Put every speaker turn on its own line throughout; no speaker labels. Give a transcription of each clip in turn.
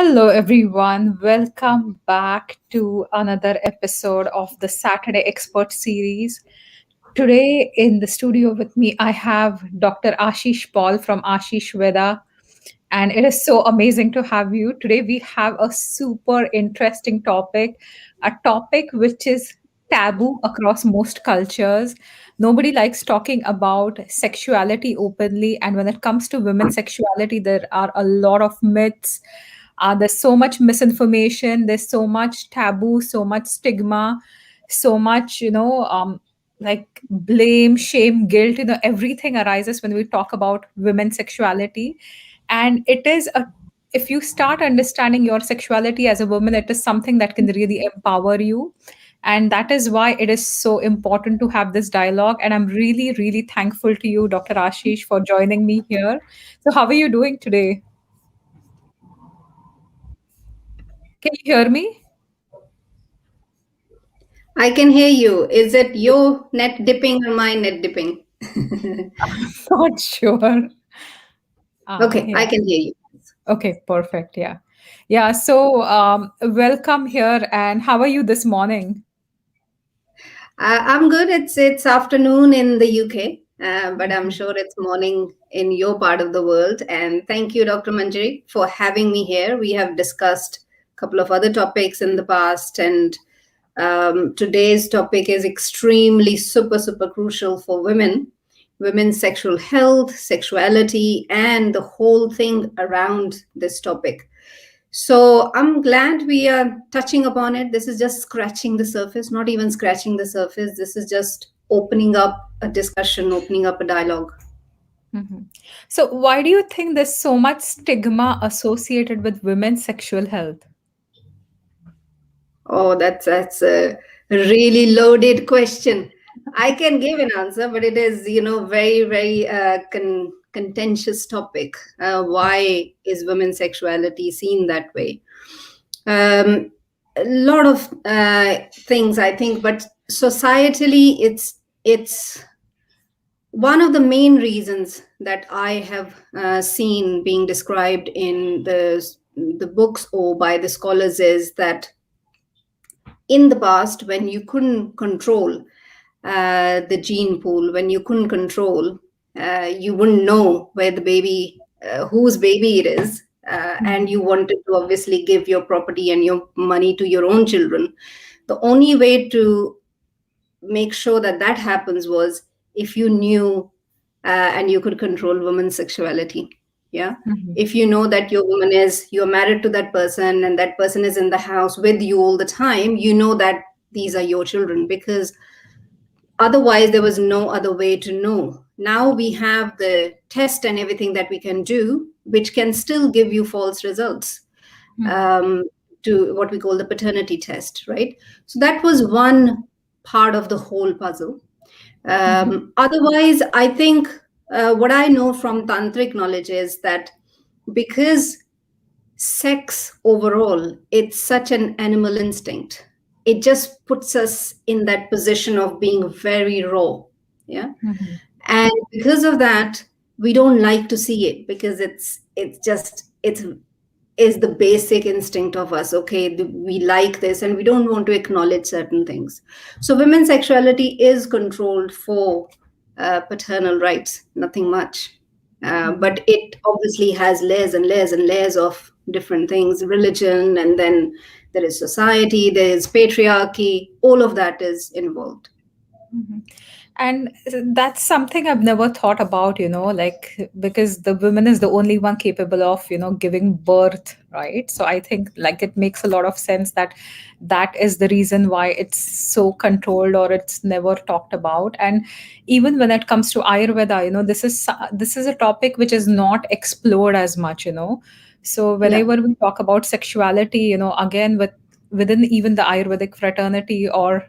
Hello, everyone. Welcome back to another episode of the Saturday Expert Series. Today, in the studio with me, I have Dr. Ashish Paul from Ashish Veda, and it is so amazing to have you. Today, we have a super interesting topic, a topic which is taboo across most cultures. Nobody likes talking about sexuality openly, and when it comes to women's sexuality, there are a lot of myths. There's so much misinformation, there's so much taboo, so much stigma, so much, like blame, shame, guilt, everything arises when we talk about women's sexuality. And it is a if you start understanding your sexuality as a woman, it is something that can really empower you. And that is why it is so important to have this dialogue. And I'm really, really thankful to you, Dr. Ashish, for joining me here. So, how are you doing today? Can you hear me?
I can hear you. Is it your net dipping or my net dipping?
Not sure.
Okay,
Yeah.
I can hear you.
Okay, perfect. Yeah. Yeah. So, welcome here. And how are you this morning?
I'm good. It's afternoon in the UK, but I'm sure it's morning in your part of the world. And thank you, Dr. Manjari, for having me here. We have discussed a couple of other topics in the past, and today's topic is extremely super crucial for women's sexual health, sexuality, and the whole thing around this topic. So I'm glad we are touching upon it. This is just scratching the surface, not even scratching the surface. This is just opening up a discussion, opening up a dialogue.
Mhm. So, why do you think there's so much stigma associated with women's sexual health?
Oh, that's a really loaded question. I can give an answer, but it is, very contentious topic. Why is women's sexuality seen that way? Um, a lot of things, I think, but societally, it's one of the main reasons that I have seen being described in the books or by the scholars is that in the past, when you couldn't control the gene pool, when you couldn't control, you wouldn't know where the baby, whose baby it is, and
Mhm.
you wanted to obviously give your property and your money to your own children. The only way to make sure that that happens was if you knew and you could control women's sexuality. Yeah,
Mhm.
if you know that your woman is, you're married to that person and that person is in the house with you all the time, you know that these are your children, because otherwise there was no other way to know. Now we have the test and everything that we can do, which can still give you false results,
Mhm.
um, to what we call the paternity test, right? So that was one part of the whole puzzle.
Mhm.
Otherwise, I think what I know from tantric knowledge is that because sex overall, it's such an animal instinct, it just puts us in that position of being very raw. Yeah.
Mhm.
And because of that, we don't like to see it because it's is the basic instinct of us. Okay, we like this and we don't want to acknowledge certain things. So women's sexuality is controlled for paternal rights, nothing much.
Mhm.
But it obviously has layers and layers and layers of different things, religion, and then there is society, there is patriarchy, all of that is involved.
Mhm. And that's something I've never thought about, like because the woman is the only one capable of, giving birth, right? So I think like it makes a lot of sense that that is the reason why it's so controlled or it's never talked about. And even when it comes to Ayurveda, this is a topic which is not explored as much. So
Yeah.
whenever we talk about sexuality, again within even the Ayurvedic fraternity or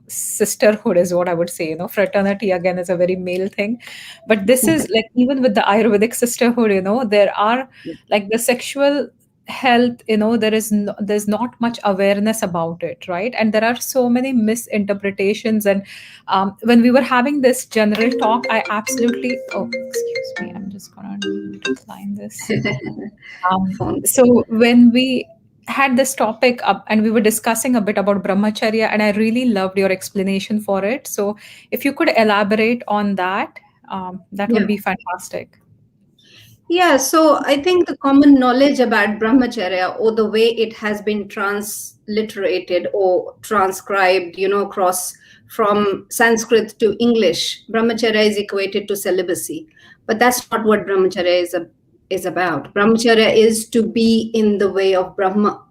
sisterhood is what I would say. Fraternity again is a very male thing, but this is like even with the Ayurvedic sisterhood, there are like the sexual health, there's not much awareness about it, right? And there are so many misinterpretations. And when we were having this general talk, I absolutely, oh, excuse me, I'm just gonna decline this.
Phone.
So when we had this topic up and we were discussing a bit about brahmacharya, and I really loved your explanation for it. So if you could elaborate on that, that would
Yeah.
be fantastic.
Yeah, so I think the common knowledge about brahmacharya, or the way it has been transliterated or transcribed, across from Sanskrit to English, brahmacharya is equated to celibacy. But that's not what brahmacharya is about. Brahmacharya is to be in the way of Brahma,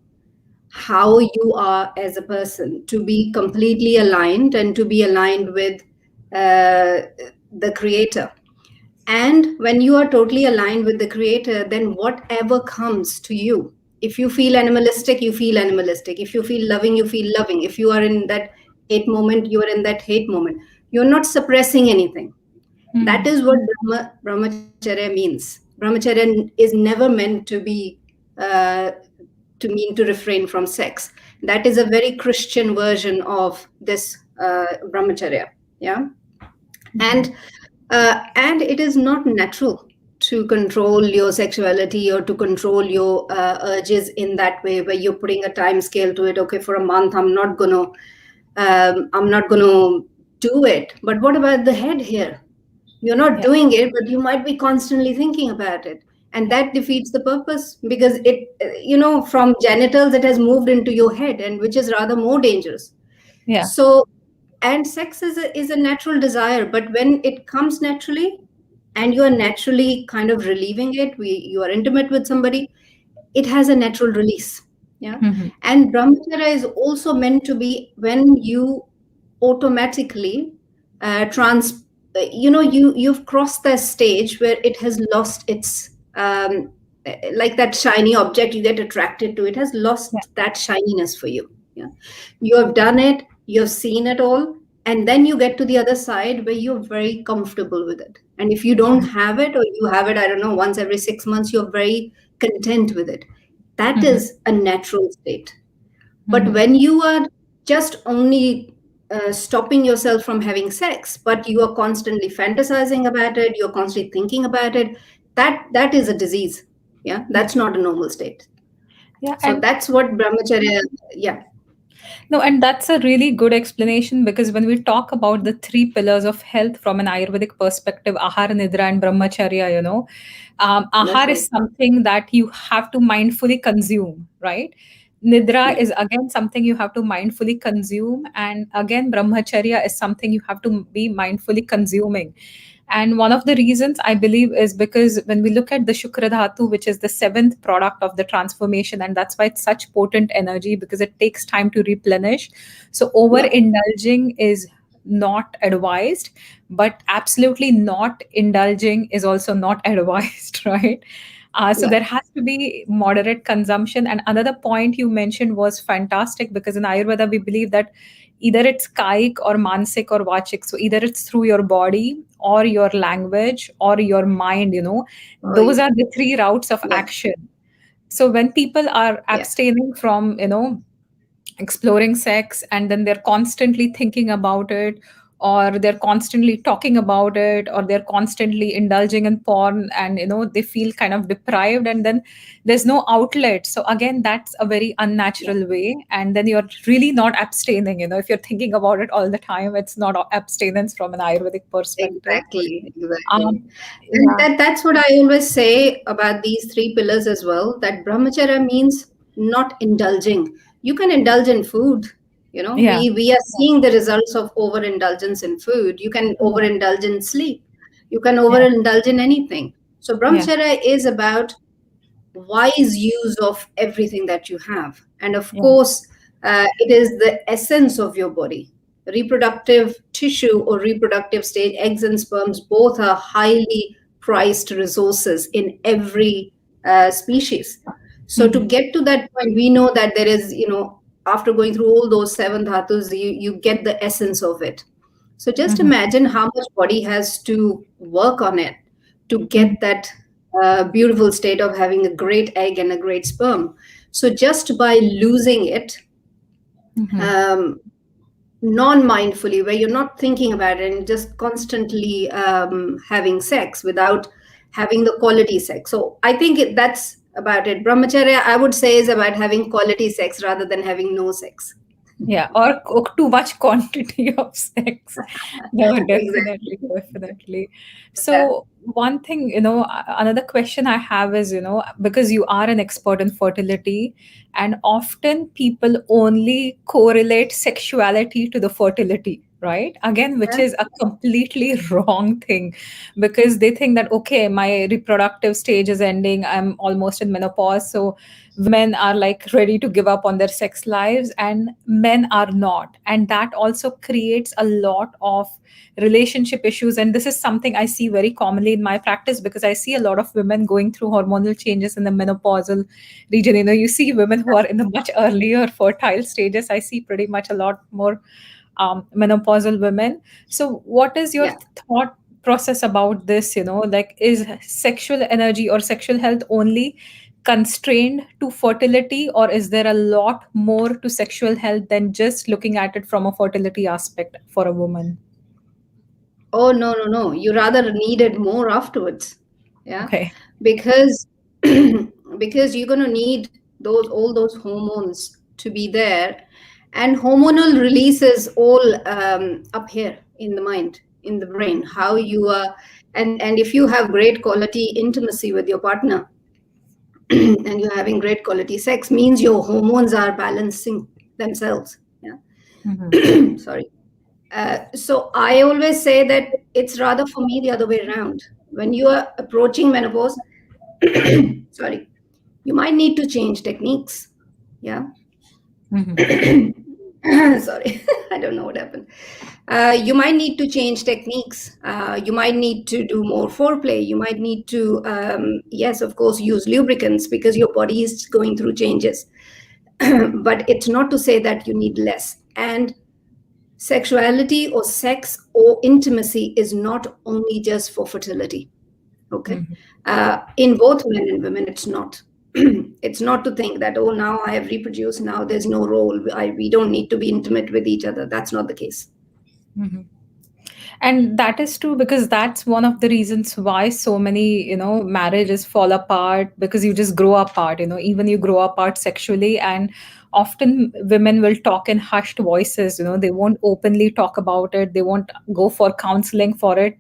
how you are as a person, to be completely aligned and to be aligned with the Creator. And when you are totally aligned with the Creator, then whatever comes to you, if you feel animalistic, you feel animalistic. If you feel loving, you feel loving. If you are in that hate moment, you are in that hate moment. You're not suppressing anything. That
Hmm.
is what brahmacharya means. Brahmacharya is never meant to be uh, to mean to refrain from sex. That is a very Christian version of this brahmacharya. Yeah.
Hmm.
And it is not natural to control your sexuality or to control your urges in that way, where you're putting a time scale to it. Okay, for a month I'm not gonna do it. But what about the head here? You're not
Yeah.
doing it, but you might be constantly thinking about it, and that defeats the purpose, because from genitals it has moved into your head, and which is rather more dangerous.
Yeah.
So, and sex is a natural desire, but when it comes naturally and you are naturally kind of relieving it, you are intimate with somebody, it has a natural release. Yeah.
Hmm.
And brahmacharya is also meant to be when you automatically trans you've crossed that stage where it has lost its like that shiny object, you get attracted to it, has
Yeah.
lost that shininess for you. Yeah. You have done it, you have seen it all, and then you get to the other side where you're very comfortable with it. And if you don't
Hmm.
have it, or you have it, I don't know, once every 6 months, you're very content with it. That
Hmm.
is a natural state. But
Hmm.
when you are just only stopping yourself from having sex, but you are constantly fantasizing about it, you're constantly thinking about it, that is a disease. Yeah,
Yeah.
that's not a normal state.
Yeah.
So
And
that's what brahmacharya. Yeah.
no, and that's a really good explanation, because when we talk about the three pillars of health from an Ayurvedic perspective, Ahara, Nidra, and Brahmacharya,
That's
Ahar
right.
is something that you have to mindfully consume, right? Nidra
Yeah.
is again something you have to mindfully consume. And again, Brahmacharya is something you have to be mindfully consuming. And one of the reasons I believe is because when we look at the Shukra Dhatu, which is the seventh product of the transformation, and that's why it's such potent energy, because it takes time to replenish. So
Yeah.
overindulging is not advised, but absolutely not indulging is also not advised, right? So
Yeah.
there has to be moderate consumption. And another point you mentioned was fantastic, because in Ayurveda we believe that either it's kaik or mansik or vachik. So either it's through your body or your language or your mind.
Oh,
Those are the three routes of
yeah.
action. So when people are
Yeah.
abstaining from exploring sex, and then they're constantly thinking about it, or they're constantly talking about it, or they're constantly indulging in porn, and they feel kind of deprived, and then there's no outlet. So again, that's a very
Yeah.
unnatural way, and then you're really not abstaining. If you're thinking about it all the time, it's not abstinence from an Ayurvedic perspective.
Exactly, exactly.
um
And
yeah.
that's what I always say about these three pillars as well, that brahmacharya means not indulging. You can indulge in food.
Yeah.
We are seeing the results of overindulgence in food. You can
Yeah.
overindulge in sleep. You can
Yeah.
overindulge in anything. So
Yeah.
brahmacharya is about wise use of everything that you have. And of
Yeah.
course, it is the essence of your body. Reproductive tissue or reproductive stage, eggs and sperms, both are highly priced resources in every species. So to
Mhm.
get to that point, we know that there is, after going through all those seven dhatus, you get the essence of it. So just
Mhm.
imagine how much body has to work on it to
Mhm.
get that beautiful state of having a great egg and a great sperm. So just by losing it,
Mhm.
um, non-mindfully, where you're not thinking about it and just constantly having sex without having the quality sex. So I think that's about it. Brahmacharya, I would say, is about having quality sex rather than having no sex.
Yeah, or cook too much quantity of sex. No, definitely,
Exactly.
definitely.
Yeah.
So, one thing, another question I have is, because you are an expert in fertility, and often people only correlate sexuality to the fertility, right? Again, which
Yeah.
is a completely wrong thing, because they think that, okay, my reproductive stage is ending, I'm almost in menopause, so women are like ready to give up on their sex lives and men are not, and that also creates a lot of relationship issues. And this is something I see very commonly in my practice, because I see a lot of women going through hormonal changes in the menopausal region. You see women who are in the much earlier fertile stages. I see pretty much a lot more menopausal women. So what is your
Yeah.
thought process about this? Like, is sexual energy or sexual health only constrained to fertility, or is there a lot more to sexual health than just looking at it from a fertility aspect for a woman?
Oh, no, no, no. You rather needed more afterwards. Yeah.
Okay.
Because because you're going to need all those hormones to be there, and hormonal releases all up here in the mind, in the brain, how you are. And if you have great quality intimacy with your partner and you're having great quality sex, means your hormones are balancing themselves.
Mhm.
Yeah. Sorry. So I always say that it's rather for me the other way around. When you are approaching menopause, sorry, you might need to change techniques. Yeah.
Mhm.
Sorry, I don't know what happened. You might need to change techniques. You might need to do more foreplay. You might need to, yes, of course, use lubricants because your body is going through changes. But it's not to say that you need less. And sexuality or sex or intimacy is not only just for fertility. Okay.
Mhm.
In both men and women, it's not. It's not to think that, oh, now I have reproduced, now there's no role. We don't need to be intimate with each other. That's not the case.
Mhm. And that is true, because that's one of the reasons why so many marriages fall apart, because you just grow apart. Even you grow apart sexually, and often women will talk in hushed voices. They won't openly talk about it, they won't go for counseling for it.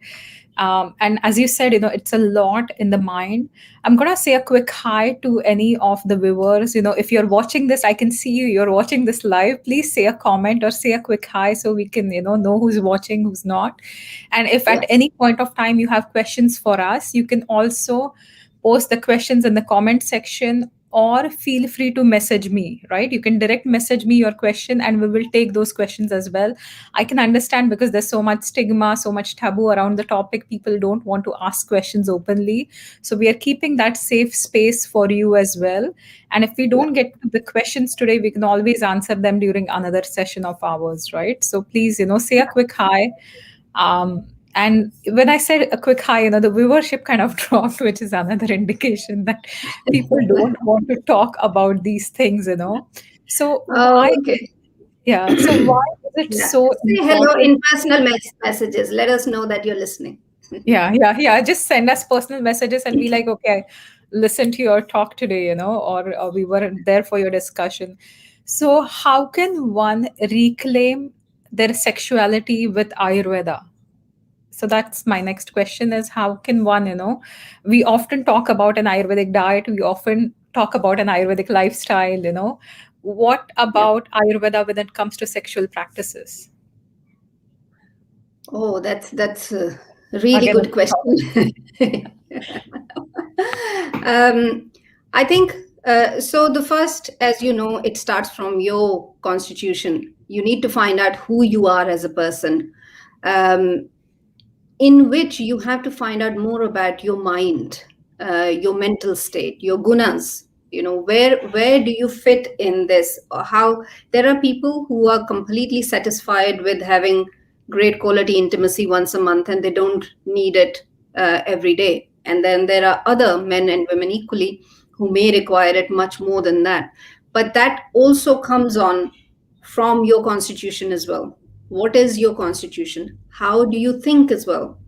And as you said, it's a lot in the mind. I'm gonna say a quick hi to any of the viewers. If you're watching this, I can see you, you're watching this live. Please say a comment or say a quick hi, so we can know who's watching, who's not. And if at
Yeah.
any point of time you have questions for us, you can also post the questions in the comment section, or feel free to message me, right? You can direct message me your question and we will take those questions as well. I can understand, because there's so much stigma, so much taboo around the topic. People don't want to ask questions openly. So we are keeping that safe space for you as well. And if we
Yeah.
don't get to the questions today, we can always answer them during another session of ours, right? So please, say a quick hi. And when I said a quick hi, the viewership kind of dropped, which is another indication that people don't want to talk about these things. So
Oh,
why,
okay.
yeah, so why is it
Yeah.
so
Say hello
important?
in personal messages. Let us know that you're listening.
Yeah, yeah, yeah. Just send us personal messages and be like, okay, listen to your talk today, or we were there for your discussion. So, how can one reclaim their sexuality with Ayurveda? So that's my next question, is how can one, we often talk about an Ayurvedic diet, we often talk about an Ayurvedic lifestyle. What
Yeah.
about Ayurveda when it comes to sexual practices?
Oh, that's a really
Again,
good question. um, I think so. The first, as you know, it starts from your constitution. You need to find out who you are as a person, um, in which you have to find out more about your mind, your mental state, your gunas. Where do you fit in this? Or how there are people who are completely satisfied with having great quality intimacy once a month, and they don't need it every day. And then there are other men and women equally who may require it much more than that. But that also comes on from your constitution as well. What is your constitution? How do you think as well?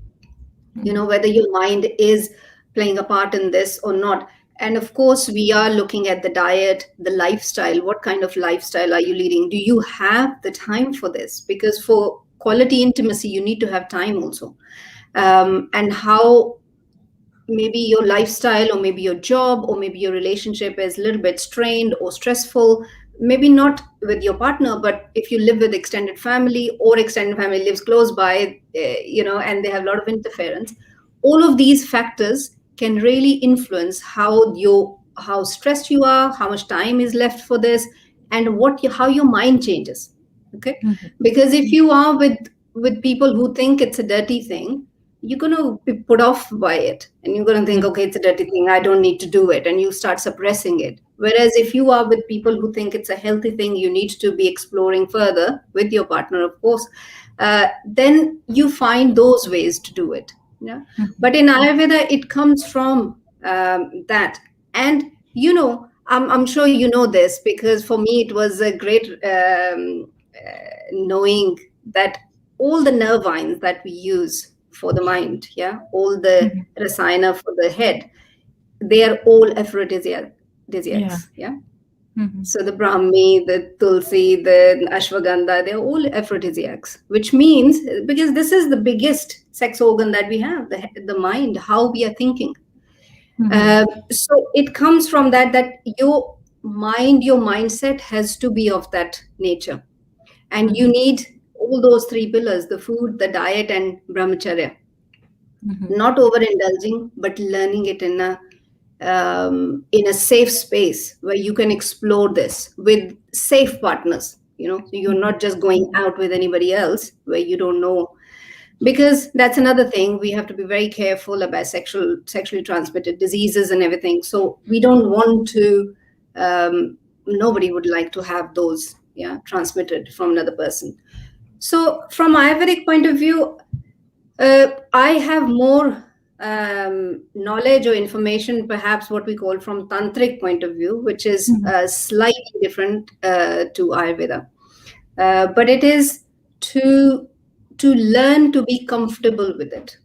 Whether your mind is playing a part in this or not. And of course, we are looking at the diet, the lifestyle. What kind of lifestyle are you leading? Do you have the time for this? Because for quality intimacy, you need to have time also. And how maybe your lifestyle or maybe your job or maybe your relationship is a little bit strained or stressful, maybe not with your partner, but if you live with extended family or extended family lives close by, and they have a lot of interference, all of these factors can really influence how stressed you are, how much time is left for this, and how your mind changes. Okay.
Mhm.
Because if you are with people who think it's a dirty thing, you're going to be put off by it, and you're going to think,
Mhm.
okay, it's a dirty thing, I don't need to do it, and you start suppressing it. Whereas if you are with people who think it's a healthy thing, you need to be exploring further with your partner, of course, then you find those ways to do it. Yeah.
Mhm.
But in Ayurveda, it comes from that. And I'm sure you know this, because for me it was a great knowing that all the nervines that we use for the mind, yeah, all the
Mhm.
rasayana for the head, they are all
Yeah.
aphrodisiacs. Yeah.
Mhm.
So the Brahmi, the Tulsi, the Ashwagandha, they're all aphrodisiacs, which means, because this is the biggest sex organ that we have, the mind, how we are thinking.
Mhm.
So it comes from that your mind, your mindset has to be of that nature. And you
Mhm.
need all those three pillars: the food, the diet, and brahmacharya.
Mhm.
Not overindulging, but learning it in a safe space where you can explore this with safe partners. So you're
Mhm.
not just going out with anybody else where you don't know, because that's another thing. We have to be very careful about sexually transmitted diseases and everything. So we don't want to. Nobody would like to have those, yeah, transmitted from another person. So from Ayurvedic point of view, I have more knowledge or information, perhaps what we call from tantric point of view, which is
Mhm.
slightly different to Ayurveda. But it is to to learn to be comfortable with it.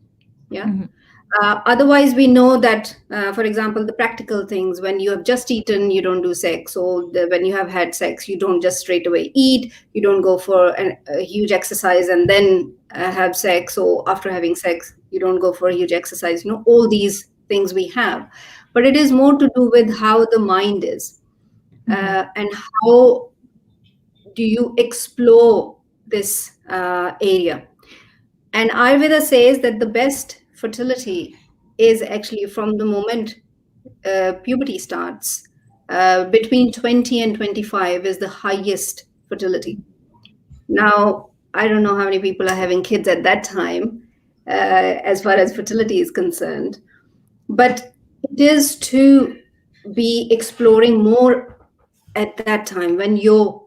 Yeah.
Mhm.
Otherwise, we know that, for example, the practical things: when you have just eaten, you don't do sex, or when you have had sex, you don't just straight away eat, you don't go for a huge exercise and then have sex, or after having sex, you don't go for a huge exercise. All these things we have. But it is more to do with how the mind is,
Mhm.
and how do you explore this area. And Ayurveda says that the best fertility is actually from the moment puberty starts. Between 20 and 25 is the highest fertility. Now, I don't know how many people are having kids at that time, as far as fertility is concerned, but it is to be exploring more at that time when your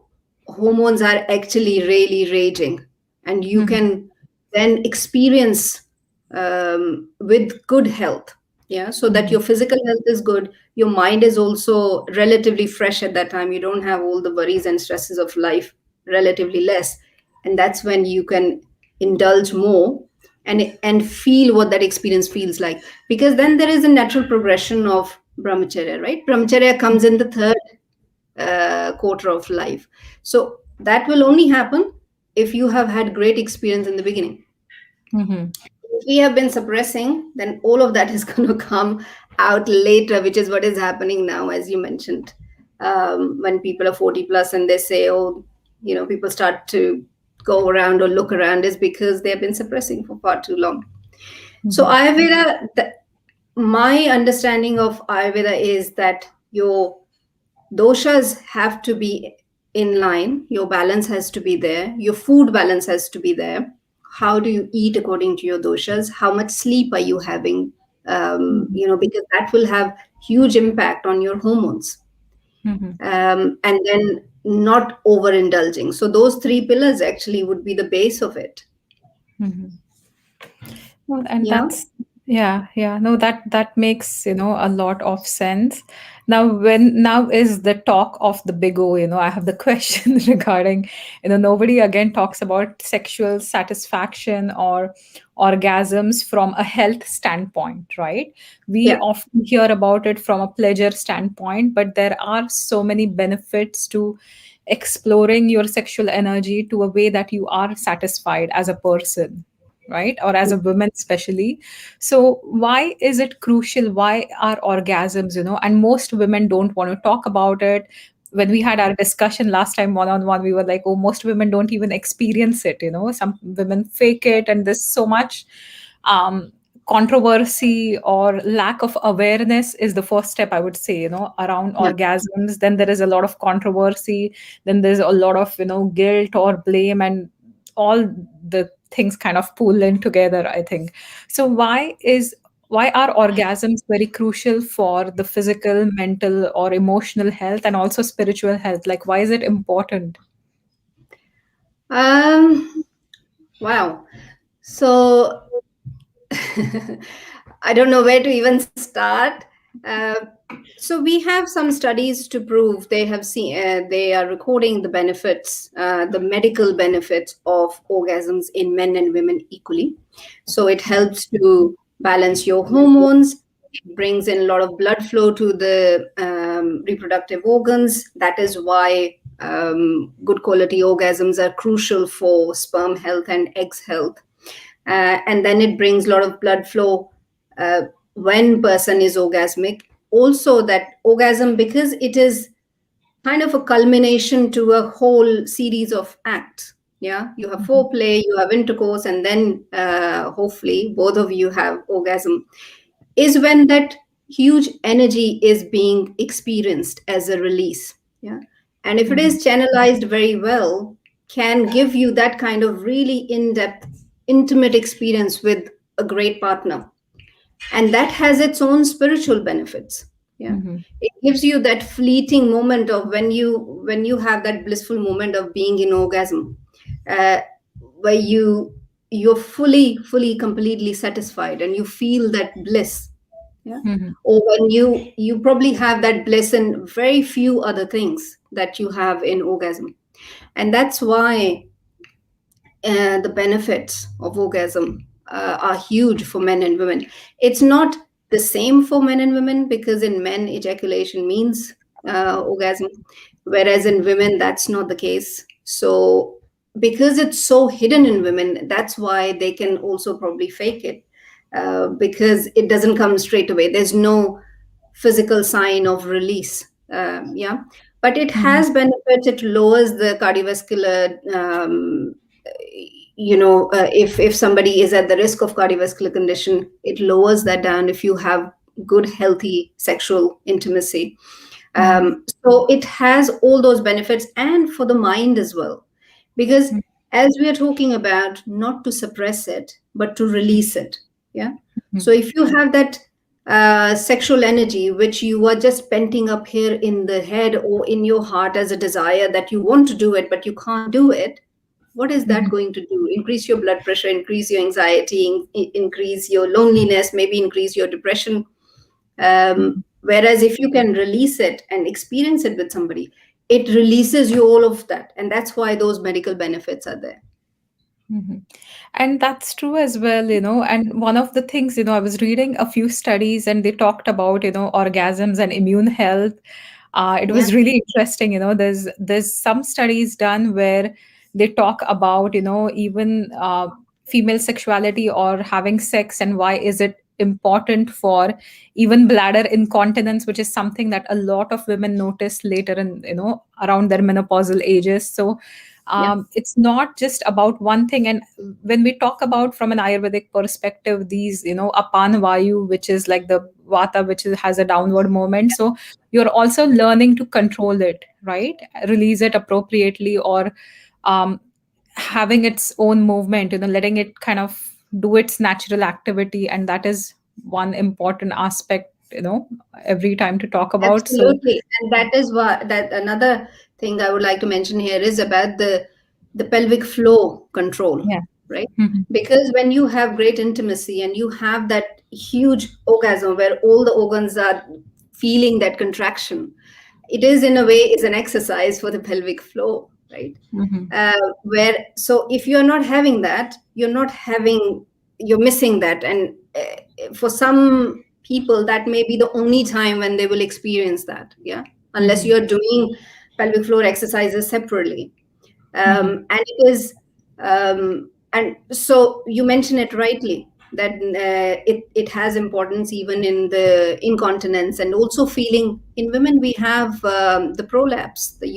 hormones are actually really raging, and you
Mhm.
can then experience with good health. Yeah, so that
Mhm.
your physical health is good, your mind is also relatively fresh at that time, you don't have all the worries and stresses of life, relatively less. And that's when you can indulge more and feel what that experience feels like. Because then there is a natural progression of brahmacharya, right? Brahmacharya comes in the third quarter of life. So that will only happen if you have had great experience in the beginning.
Mhm.
If we have been suppressing, then all of that is going to come out later, which is what is happening now, as you mentioned. When people are 40 plus and they say, oh, people start to go around or look around, is because they have been suppressing for far too long. So
Mhm.
Ayurveda, my understanding of Ayurveda is that your doshas have to be in line, your balance has to be there, your food balance has to be there. How do you eat according to your doshas? How much sleep are you having?
Mhm.
Because that will have huge impact on your hormones.
Mhm.
And then not overindulging. So those three pillars actually would be the base of it.
Mhm. Well, and
Yeah.
Yeah, yeah. No, that makes, a lot of sense. Now is the talk of the big O, I have the question regarding, nobody again talks about sexual satisfaction or orgasms from a health standpoint, right? We
Yeah.
often hear about it from a pleasure standpoint, but there are so many benefits to exploring your sexual energy to a way that you are satisfied as a person, right? Or as a woman especially. So why is it crucial? Why are orgasms, and most women don't want to talk about it. When we had our discussion last time one on one, we were like, oh, most women don't even experience it. Some women fake it, and there's so much um, controversy or lack of awareness is the first step, I would say, around
Yeah.
orgasms. Then there is a lot of controversy. Then there's a lot of, guilt or blame, and all the things kind of pool in together, I think. So why are orgasms very crucial for the physical, mental, or emotional health, and also spiritual health? Like, why is it important?
Um, wow. So I don't know where to even start. Uh, so we have some studies to prove they have seen they are recording the benefits, the medical benefits of orgasms in men and women equally. So it helps to balance your hormones. It brings in a lot of blood flow to the reproductive organs. That is why good quality orgasms are crucial for sperm health and eggs health. And then it brings a lot of blood flow uh, when person is orgasmic. Also, that orgasm, because it is kind of a culmination to a whole series of acts. Yeah, you have
Mhm,
foreplay, you have intercourse, and then hopefully both of you have orgasm, is when that huge energy is being experienced as a release. Yeah. And if it
mhm,
is channelized very well, can give you that kind of really in-depth, intimate experience with a great partner. And that has its own spiritual benefits. Yeah.
mhm,
It gives you that fleeting moment of when you have that blissful moment of being in orgasm, uh, where you're fully completely satisfied and you feel that bliss. Yeah.
mhm,
Or when you probably have that bliss in very few other things that you have in orgasm. And that's why the benefits of orgasm are huge for men and women. It's not the same for men and women, because in men ejaculation means orgasm, whereas in women that's not the case. So because it's so hidden in women, that's why they can also probably fake it, because it doesn't come straight away. There's no physical sign of release. Yeah. But it
mhm,
has benefits. It lowers the cardiovascular, if somebody is at the risk of cardiovascular condition, it lowers that down if you have good healthy sexual intimacy.
mhm,
So it has all those benefits, and for the mind as well, because as we are talking about, not to suppress it but to release it. Yeah.
mhm,
So if you have that sexual energy which you are just penting up here in the head or in your heart as a desire that you want to do it but you can't do it, what is that
mhm,
going to do? Increase your blood pressure, increase your anxiety, increase your loneliness, maybe increase your depression.
mhm.
Whereas if you can release it and experience it with somebody, it releases you all of that. And that's why those medical benefits are there.
Mhm. And that's true as well, And one of the things, I was reading a few studies and they talked about, orgasms and immune health. It
Yeah.
was really interesting, there's some studies done where they talk about, even female sexuality or having sex and why is it important for even bladder incontinence, which is something that a lot of women notice later in, around their menopausal ages. So
Yeah.
it's not just about one thing. And when we talk about from an Ayurvedic perspective, these, apan vayu, which is like the vata, which has a downward movement. So you're also learning to control it, right? Release it appropriately, or um, having its own movement, letting it kind of do its natural activity. And that is one important aspect, every time to talk about. So
Absolutely. And that is what that another thing I would like to mention here is about the pelvic floor control.
yeah.
right?
Mhm.
Because when you have great intimacy and you have that huge orgasm where all the organs are feeling that contraction, it is in a way is an exercise for the pelvic floor, right?
Mhm.
Where so if you're not having that, you're missing that. And for some people that may be the only time when they will experience that, yeah, unless
Mhm.
you're doing pelvic floor exercises separately.
Mhm.
And it is and so you mentioned it rightly that it has importance even in the incontinence, and also feeling in women we have the prolapse, the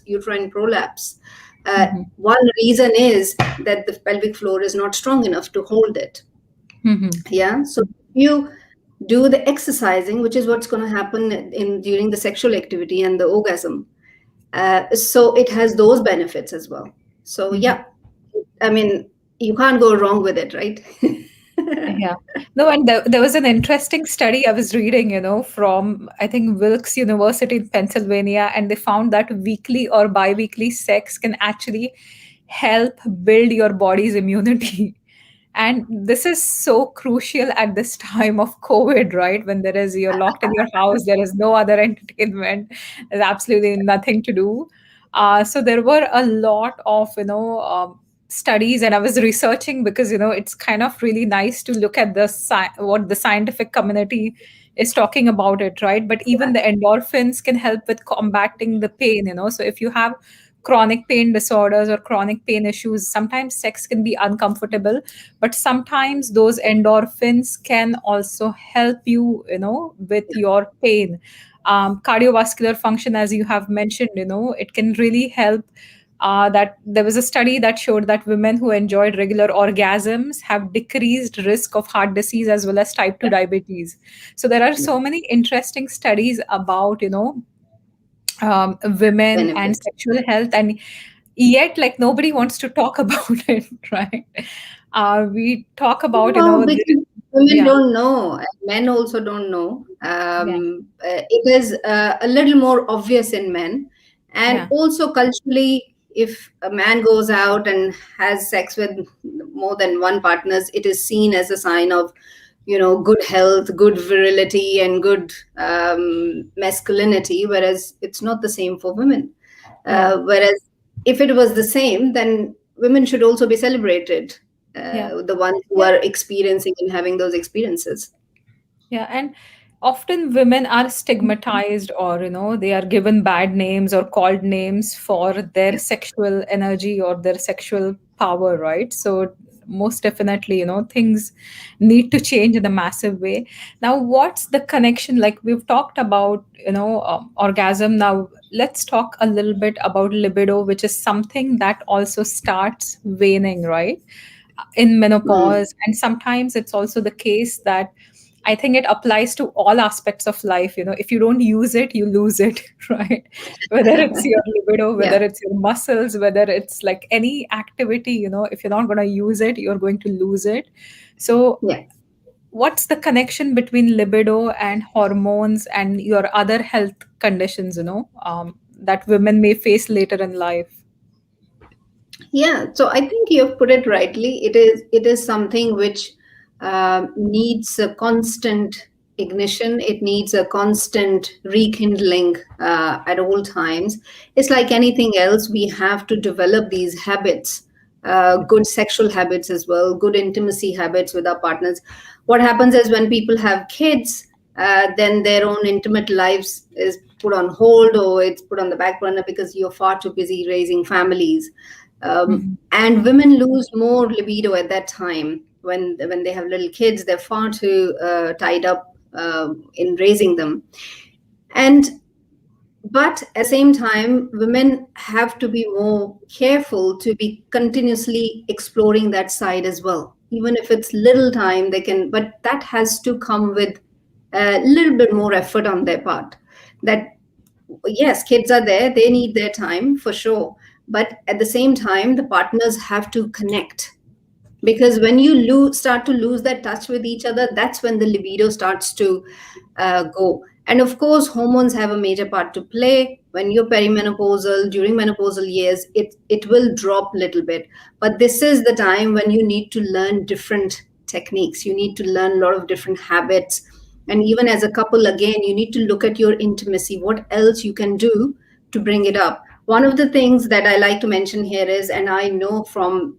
uterine prolapse.
Mhm.
One reason is that the pelvic floor is not strong enough to hold it.
Mhm.
Yeah, so if you do the exercising, which is what's going to happen in during the sexual activity and the orgasm, so it has those benefits as well. So
Mhm.
yeah, I mean, you can't go wrong with it, right?
Yeah. No, and there was an interesting study I was reading, from I think Wilkes University in Pennsylvania, and they found that weekly or bi-weekly sex can actually help build your body's immunity. And this is so crucial at this time of COVID, right? When you're locked in your house, there is no other entertainment, there's absolutely nothing to do. So there were a lot of, studies, and I was researching because, it's kind of really nice to look at what the scientific community is talking about it, right? But even the endorphins can help with combating the pain, so if you have chronic pain disorders or chronic pain issues, sometimes sex can be uncomfortable, but sometimes those endorphins can also help you, with your pain. Cardiovascular function, as you have mentioned, it can really help. That there was a study that showed that women who enjoyed regular orgasms have decreased risk of heart disease as well as type 2 diabetes. So there are so many interesting studies about, women and
Benefits.
sexual health, and yet like nobody wants to talk about it, right? We talk about,
No, because women
yeah,
don't know, and men also don't know.
yeah,
It is a little more obvious in men, and
yeah,
also culturally, if a man goes out and has sex with more than one partners, it is seen as a sign of, good health, good virility, and good masculinity. Whereas it's not the same for women.
yeah,
Whereas if it was the same, then women should also be celebrated,
yeah.
the ones who
Yeah.
are experiencing and having those experiences.
Yeah, and often women are stigmatized, or they are given bad names or called names for their
Yeah.
sexual energy or their sexual power, right? So most definitely, things need to change in a massive way. Now, what's the connection? Like we've talked about, orgasm. Now let's talk a little bit about libido, which is something that also starts waning, right? In
Mm.
menopause, and sometimes it's also the case that I think it applies to all aspects of life. If you don't use it, you lose it, right? Whether it's your libido,
Yeah.
whether it's your muscles, whether it's like any activity, if you're not going to use it, you're going to lose it. So
Yeah.
what's the connection between libido and hormones and your other health conditions, that women may face later in life?
Yeah, so I think you've put it rightly. It is something which needs a constant ignition. It needs a constant rekindling at all times. It's like anything else. We have to develop these habits, good sexual habits as well, good intimacy habits with our partners. What happens is when people have kids, then their own intimate lives is put on hold, or it's put on the back burner because you're far too busy raising families.
Mhm.
And women lose more libido at that time when they have little kids. They're far too tied up in raising them. And but at the same time, women have to be more careful to be continuously exploring that side as well. Even if it's little time, they can, but that has to come with a little bit more effort on their part. That yes, kids are there, they need their time for sure, but at the same time the partners have to connect, because when you start to lose that touch with each other, that's when the libido starts to go. And of course, hormones have a major part to play. When you're perimenopausal, during menopausal years, it will drop a little bit. But this is the time when you need to learn different techniques. You need to learn a lot of different habits. And even as a couple, again, you need to look at your intimacy. What else you can do to bring it up? One of the things that I like to mention here is, and I know from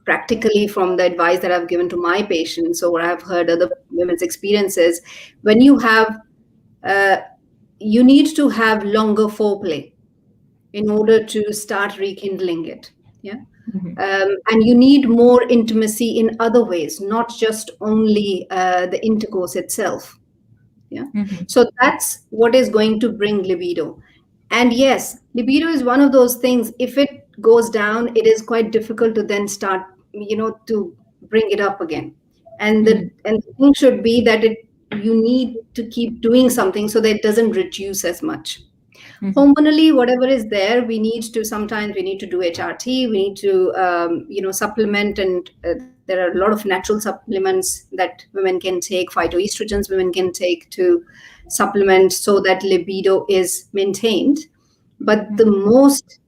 practically from the advice that I've given to my patients or I've heard other women's experiences, when you have, uh, you need to have longer foreplay in order to start rekindling it. Yeah.
Mhm.
And you need more intimacy in other ways, not just only the intercourse itself. Yeah.
Mhm.
So that's what is going to bring libido. And yes, libido is one of those things. If it goes down, it is quite difficult to then start, to bring it up again. And
Mhm.
the thing should be that you need to keep doing something so that it doesn't reduce as much.
Mhm.
Hormonally, whatever is there, we need to, sometimes we need to do HRT, we need to supplement. And there are a lot of natural supplements that women can take, phytoestrogens women can take to supplement so that libido is maintained. But the
Mhm.
most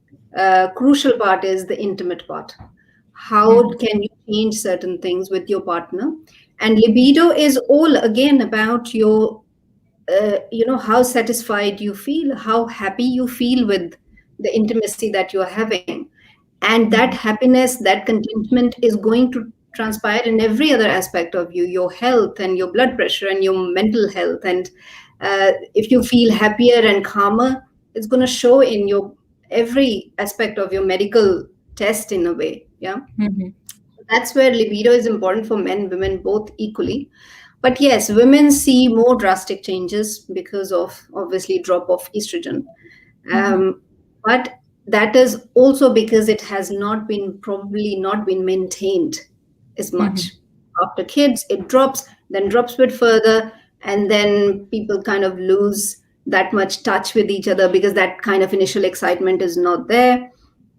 crucial part is the intimate part. How
Mhm.
can you change certain things with your partner? And libido is all again about your, how satisfied you feel, how happy you feel with the intimacy that you're having. And that
Mhm.
happiness, that contentment is going to transpire in every other aspect of you, your health and your blood pressure and your mental health. And if you feel happier and calmer, it's going to show in your every aspect of your medical test in a way. Yeah.
Mhm.
That's where libido is important for men, women, both equally. But yes, women see more drastic changes because of obviously drop of estrogen.
Mhm.
Um, but that is also because it has not been, probably not been maintained as
Mhm.
much. After kids, it drops, then drops a bit further, and then people kind of lose that much touch with each other because that kind of initial excitement is not there.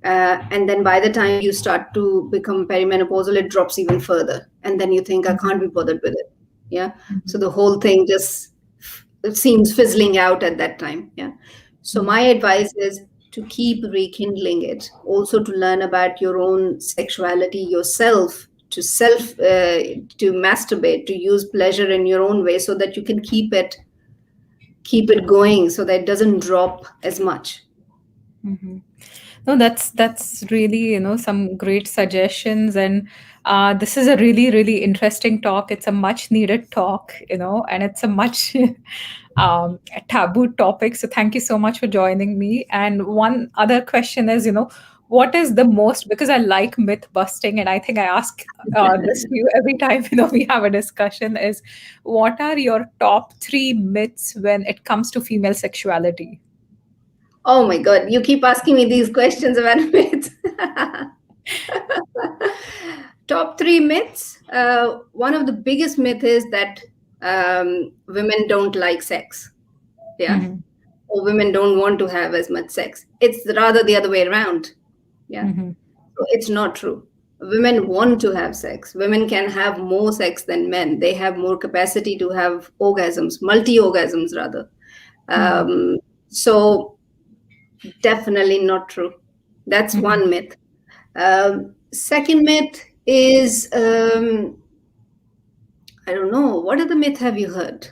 And then by the time you start to become perimenopausal, it drops even further. And then you think, I
Mhm.
can't be bothered with it. Yeah. So
Mhm.
the whole thing just it seems fizzling out at that time. Yeah. So my
Mhm.
advice is to keep rekindling it, also to learn about your own sexuality yourself, to masturbate, to use pleasure in your own way so that you can keep it going so that it doesn't drop as much.
Mhm. No, that's really, some great suggestions. And this is a really, really interesting talk. It's a much needed talk, and it's a much taboo topic. So thank you so much for joining me. And one other question is, what is the most, because I like myth busting, and I think I ask this to you every time, we have a discussion, is what are your top three myths when it comes to female sexuality?
Oh my God, you keep asking me these questions about myths. Top three myths. One of the biggest myth is that women don't like sex. Yeah.
Mhm.
Or women don't want to have as much sex. It's rather the other way around. Yeah.
Mhm.
So it's not true. Women want to have sex. Women can have more sex than men. They have more capacity to have orgasms, multi orgasms rather.
Mhm.
Um, so definitely not true. That's
Mhm.
one myth. Second myth is, I don't know, what other myth have you heard?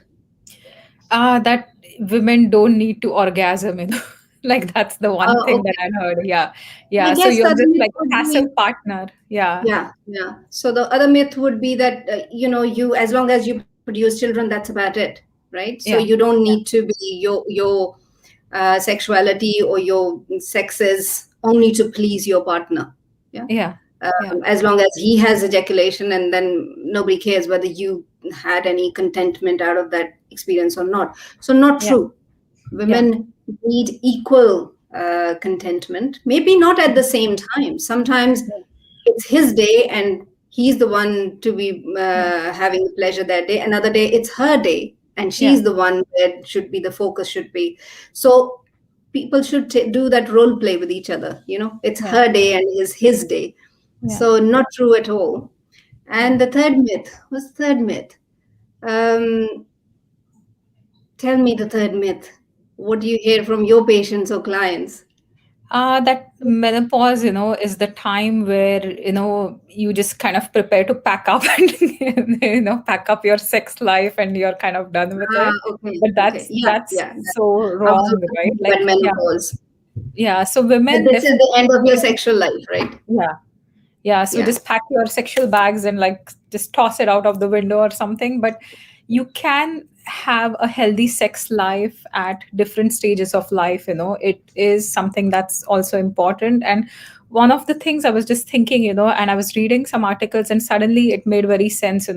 That women don't need to orgasm, like that's the one thing that
Okay.
I heard. Yeah.
I
Yeah. So
guess the
you're
other
just
myth
like a
would
passive
be,
partner. Yeah.
yeah, yeah. So the other myth would be that, you, as long as you produce children, that's about it, right? So you
Yeah.
don't need
Yeah.
to be your sexuality or your sex is only to please your partner. Yeah.
Yeah. Yeah.
As long as he has ejaculation, and then nobody cares whether you had any contentment out of that experience or not. So not
Yeah.
true.
Yeah.
Women need equal contentment, maybe not at the same time. Sometimes
Yeah.
it's his day and he's the one to be
Yeah.
having pleasure that day. Another day it's her day and
Yeah.
she's the one that should be, the focus should be. So people should do that role play with each other. It's
Yeah.
her day and is his day.
Yeah.
So not true at all.
Yeah.
And the third myth, what's the third myth? um, Tell me the third myth. What do you hear from your patients or clients?
That menopause, is the time where, you just kind of prepare to pack up and, pack up your sex life and you're kind of done with
Ah,
it.
okay,
But
okay. Yeah,
that's
yeah.
so
I was
wrong,
also
right?
thinking
Like,
about
yeah,
menopause.
yeah. So
But
women
this is
definitely,
the end of your sexual life, right?
yeah. Yeah, so
Yeah,
just pack your sexual bags and like just toss it out of the window or something. But you can have a healthy sex life at different stages of life. It is something that's also important. And one of the things I was just thinking, and I was reading some articles and suddenly it made very sense.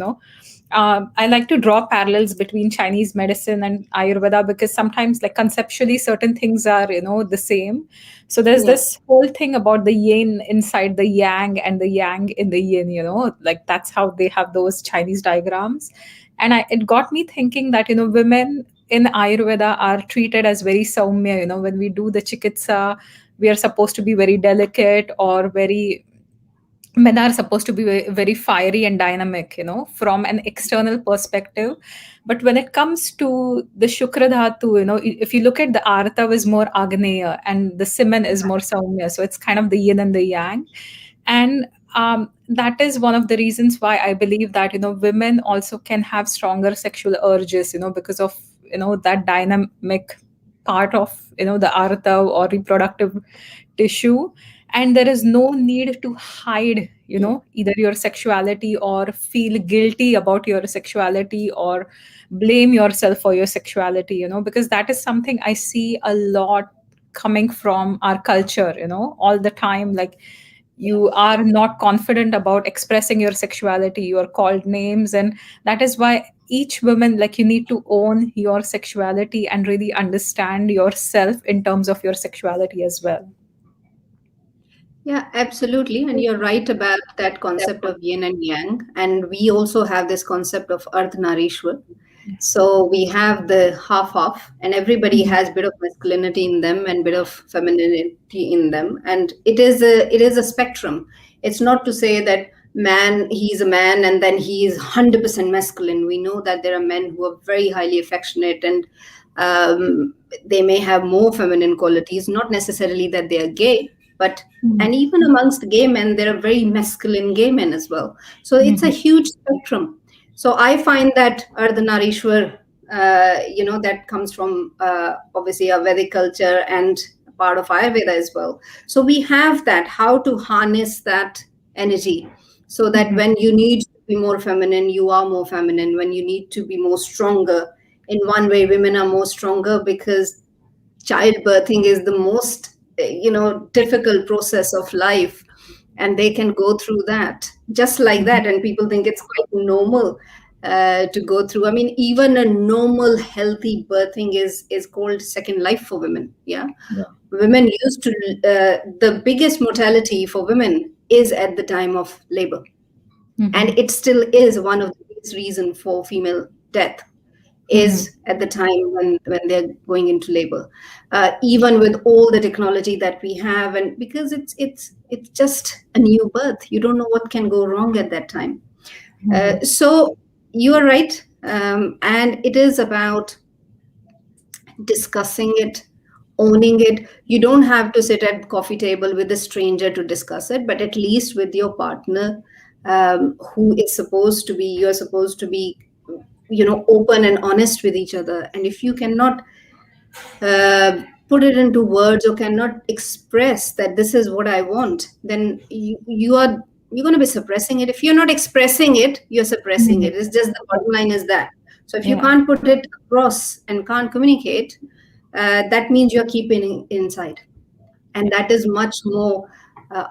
I like to draw parallels between Chinese medicine and Ayurveda because sometimes, like conceptually, certain things are, the same. So there's
yeah.
this whole thing about the yin inside the yang and the yang in the yin, like that's how they have those Chinese diagrams. And it got me thinking that, women in Ayurveda are treated as very saumya. When we do the chikitsa, we are supposed to be very delicate or very, men are supposed to be very fiery and dynamic, from an external perspective. But when it comes to the shukra dhatu, if you look at the artav is more agneya and the siman is more saumya, so it's kind of the yin and the yang. And that is one of the reasons why I believe that, women also can have stronger sexual urges, because of, that dynamic part of, the artav or reproductive tissue. And there is no need to hide, either your sexuality or feel guilty about your sexuality or blame yourself for your sexuality, because that is something I see a lot coming from our culture, all the time. Like, you are not confident about expressing your sexuality, you are called names. And that is why each woman, like, you need to own your sexuality and really understand yourself in terms of your sexuality as well.
Yeah, absolutely. And you're right about that concept of yin and yang. And we also have this concept of ardhanarishwar. So we have the half, and everybody
Mhm.
has bit of masculinity in them and bit of femininity in them. And it is a spectrum. It's not to say that man he's a man and then he is 100% masculine. We know that there are men who are very highly affectionate and they may have more feminine qualities. Not necessarily that they are gay, but and
Mhm.
even amongst gay men, there are very masculine gay men as well. So it's a
Mhm.
huge spectrum. So I find that Ardhanarishwar, that comes from obviously a Vedic culture and part of Ayurveda as well. So we have that, how to harness that energy so that
Mhm.
when you need to be more feminine, you are more feminine. When you need to be more stronger, in one way, women are more stronger because childbirthing is the most difficult process of life, and they can go through that just like
Mhm.
that, and people think it's quite normal to go through. I mean, even a normal healthy birthing is called second life for women. Yeah,
Yeah.
women used to the biggest mortality for women is at the time of labor, and
Mhm.
it still is one of the biggest reason for female death
Mhm.
is at the time when they're going into labor, even with all the technology that we have, and because it's just a new birth, you don't know what can go wrong at that time.
Mhm.
So you are right, and it is about discussing it, owning it. You don't have to sit at coffee table with a stranger to discuss it, but at least with your partner, who is supposed to be you're supposed to be open and honest with each other. And if you cannot put it into words or cannot express that this is what I want, then you're going to be suppressing it. If you're not expressing it, you're suppressing
Mhm.
it. It's just the bottom line is that. So if you
Yeah.
can't put it across and can't communicate, that means you're keeping it inside, and that is much more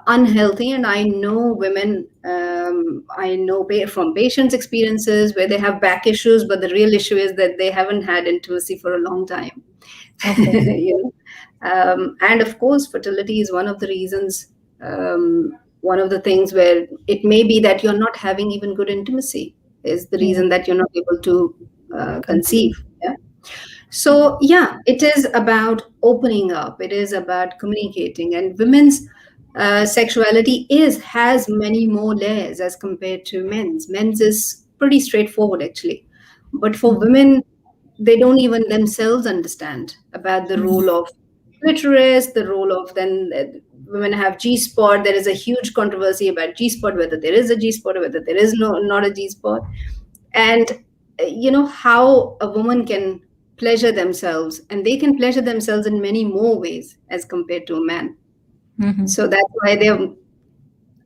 unhealthy. And I know women, I know from patients experiences where they have back issues, but the real issue is that they haven't had intimacy for a long time.
Okay.
And of course fertility is one of the reasons, one of the things where it may be that you're not having even good intimacy is the
Yeah.
reason that you're not able to
Conceive.
conceive. Yeah. So, yeah, it is about opening up. It is about communicating, and women's sexuality is has many more layers as compared to men's. Men's is pretty straightforward, actually, but for
Mhm.
women, they don't even themselves understand about the
Mhm.
role of clitoris, the role of then women have G spot. There is a huge controversy about G spot, whether there is a G spot or whether there is not a G spot, and how a woman can pleasure themselves, and they can pleasure themselves in many more ways as compared to a man.
Mhm.
So that's why they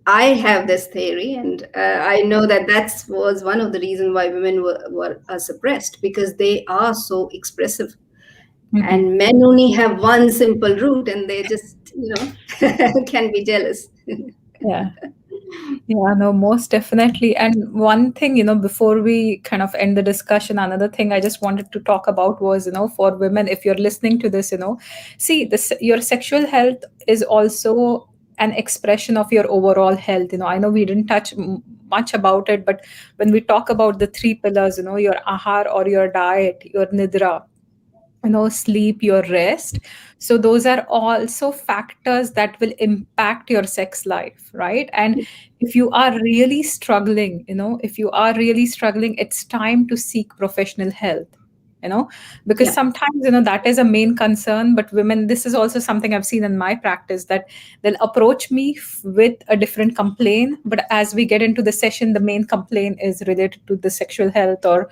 I have this theory, and I know that that was one of the reasons why women were are suppressed, because they are so expressive,
Mhm.
and men only have one simple route, and they just can be jealous.
Yeah. Yeah, no, most definitely. And one thing, before we kind of end the discussion, another thing I just wanted to talk about was, for women, if you're listening to this, see, your sexual health is also an expression of your overall health. I know we didn't touch much about it, but when we talk about the three pillars, your ahar or your diet, your nidra, sleep, your rest, so those are also factors that will impact your sex life, right? And if you are really struggling, it's time to seek professional help, because
Yeah,
sometimes, that is a main concern. But women, this is also something I've seen in my practice, that they'll approach me with a different complaint, but as we get into the session, the main complaint is related to the sexual health, or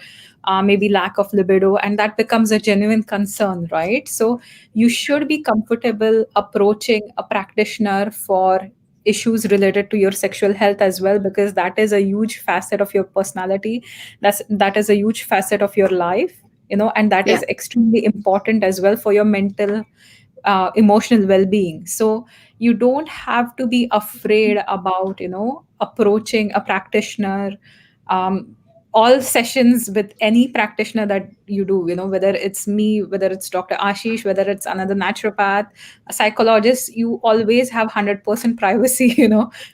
maybe lack of libido, and that becomes a genuine concern, right? So you should be comfortable approaching a practitioner for issues related to your sexual health as well, because that is a huge facet of your personality. That is a huge facet of your life, and that
yeah,
is extremely important as well for your mental, emotional well-being. So you don't have to be afraid about, approaching a practitioner. um, all sessions with any practitioner that you do, whether it's me, whether it's Dr. Ashish, whether it's another naturopath, a psychologist, you always have 100% privacy,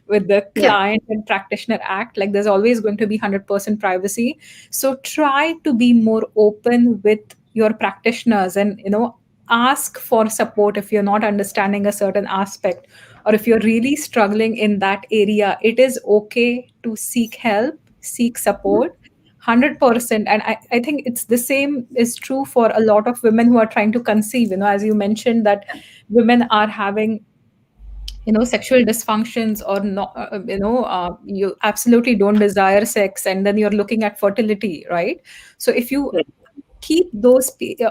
with the
yeah,
client and practitioner act, like there's always going to be 100% privacy. So try to be more open with your practitioners, and ask for support if you're not understanding a certain aspect, or if you're really struggling in that area. It is okay to seek help, seek support, 100%. And I think it's the same is true for a lot of women who are trying to conceive, as you mentioned, that women are having, sexual dysfunctions, or not, you absolutely don't desire sex, and then you're looking at fertility, right? So if you
yeah,
keep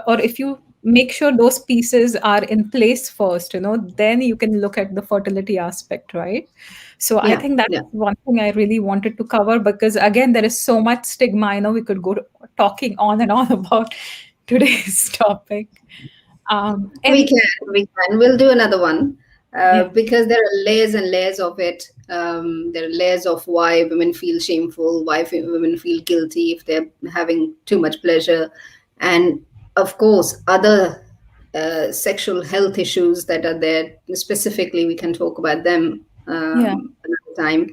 or if you make sure those pieces are in place first, then you can look at the fertility aspect, right? So I
yeah,
think that's
yeah.
one thing I really wanted to cover, because again, there is so much stigma. I know we could go talking on and on about today's topic.
We
And
can, we can. We'll do another one,
yeah.
because there are layers and layers of it. There are layers of why women feel shameful, why women feel guilty if they're having too much pleasure, and of course, other sexual health issues that are there. Specifically, we can talk about them
Yeah.
another time.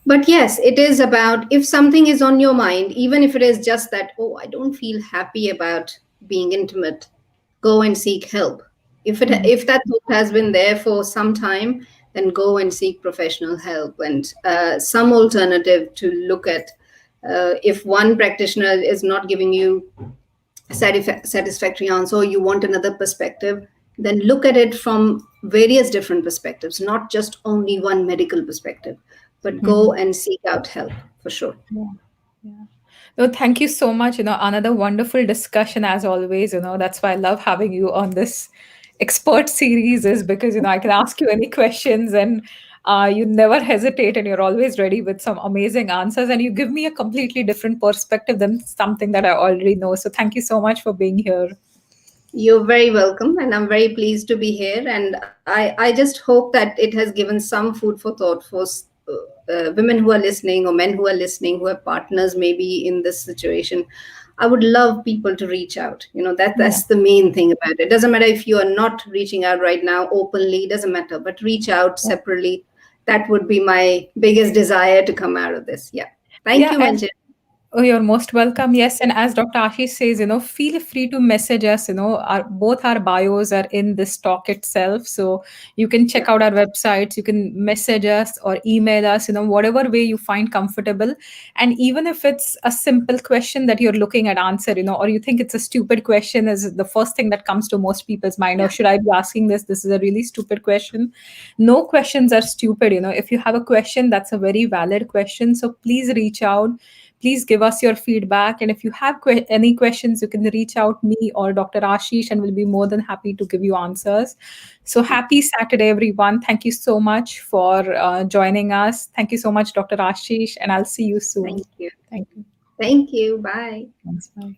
But yes, it is about, if something is on your mind, even if it is just that, oh, I don't feel happy about being intimate, go and seek help.
Mhm.
If that thought has been there for some time, then go and seek professional help, and some alternative to look at. If one practitioner is not giving you a satisfactory answer, or you want another perspective, then look at it from various different perspectives, not just only one medical perspective, but go
Mhm.
and seek out help for sure.
Yeah. Yeah. No, thank you so much. Another wonderful discussion as always. That's why I love having you on this expert series, is because, I can ask you any questions, and you never hesitate, and you're always ready with some amazing answers, and you give me a completely different perspective than something that I already know. So thank you so much for being here.
You're very welcome, and I'm very pleased to be here. And I just hope that it has given some food for thought for women who are listening, or men who are listening, who have partners maybe in this situation. I would love people to reach out.
Yeah.
That's the main thing about it. Doesn't matter if you are not reaching out right now openly, doesn't matter, but reach out
Yeah.
separately. That would be my biggest desire to come out of this. Yeah. Thank
Yeah.
you,
And
Manjit.
Oh, you're most welcome. Yes, and as Dr. Ashish says, feel free to message us. Both our bios are in this talk itself, so you can check
Sure.
out our websites. You can message us or email us. Whatever way you find comfortable. And even if it's a simple question that you're looking at answer, or you think it's a stupid question, is the first thing that comes to most people's mind. Or
Yeah.
should I be asking this? This is a really stupid question. No questions are stupid. If you have a question, that's a very valid question. So please reach out, please give us your feedback, and if you have any questions, you can reach out me or Dr. Ashish, and we'll be more than happy to give you answers. So happy Saturday, everyone. Thank you so much for joining us. Thank you so much, Dr. Ashish, and I'll see you soon.
Thank you.
Thank you.
Thank you. Bye.
Thanks. Bye.